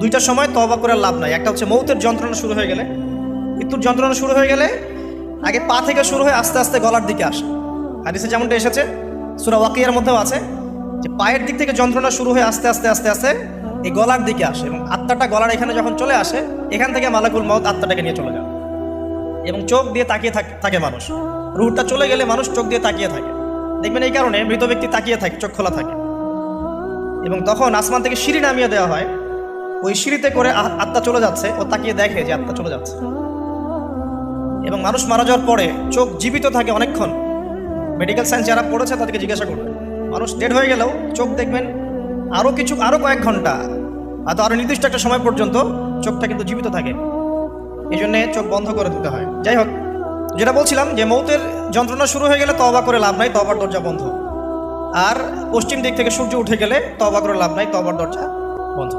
দুইটার সময় তওবা করে লাভ নাই। একটা হচ্ছে মৌতের যন্ত্রণা শুরু হয়ে গেলে, মৃত্যুর যন্ত্রণা শুরু হয়ে গেলে আগে পা থেকে শুরু হয়ে আস্তে আস্তে গলার দিকে আসে। হাদিসে যেমনটা এসেছে, সূরা ওয়াকিয়ার মধ্যেও আছে যে পায়ের দিক থেকে যন্ত্রণা শুরু হয়ে আস্তে আস্তে আস্তে আস্তে এই গলার দিকে আসে, এবং আত্মাটা গলার এখানে যখন চলে আসে, এখান থেকে মালাকুল মউত আত্মাটাকে নিয়ে চলে যায় এবং চোখ দিয়ে তাকিয়ে থাকে মানুষ। রুহটা চলে গেলে মানুষ চোখ দিয়ে তাকিয়ে থাকে, দেখবেন এই কারণে মৃত ব্যক্তি তাকিয়ে থাকে, চোখ খোলা থাকে। এবং তখন আসমান থেকে সিঁড়ি নামিয়ে দেওয়া হয়, ওই সিঁড়িতে করে আত্মা চলে যাচ্ছে, ও তাকিয়ে দেখে যে আত্মা চলে যাচ্ছে। এবং মানুষ মারা যাওয়ার পরে চোখ জীবিত থাকে অনেকক্ষণ। মেডিকেল সায়েন্স যারা পড়েছে তাদেরকে জিজ্ঞাসা করবে, মানুষ ডেড হয়ে গেলেও চোখ দেখবেন আরও কয়েক ঘন্টা, হয়তো আরও নির্দিষ্ট একটা সময় পর্যন্ত চোখটা কিন্তু জীবিত থাকে। এই জন্যে চোখ বন্ধ করে দিতে হয়। যাই হোক, যেটা বলছিলাম যে মৌতের যন্ত্রণা শুরু হয়ে গেলে তওবা করে লাভ নাই, তওবার দরজা বন্ধ। আর পশ্চিম দিক থেকে সূর্য উঠে গেলে তওবা করে লাভ নাই, তওবার দরজা বন্ধ।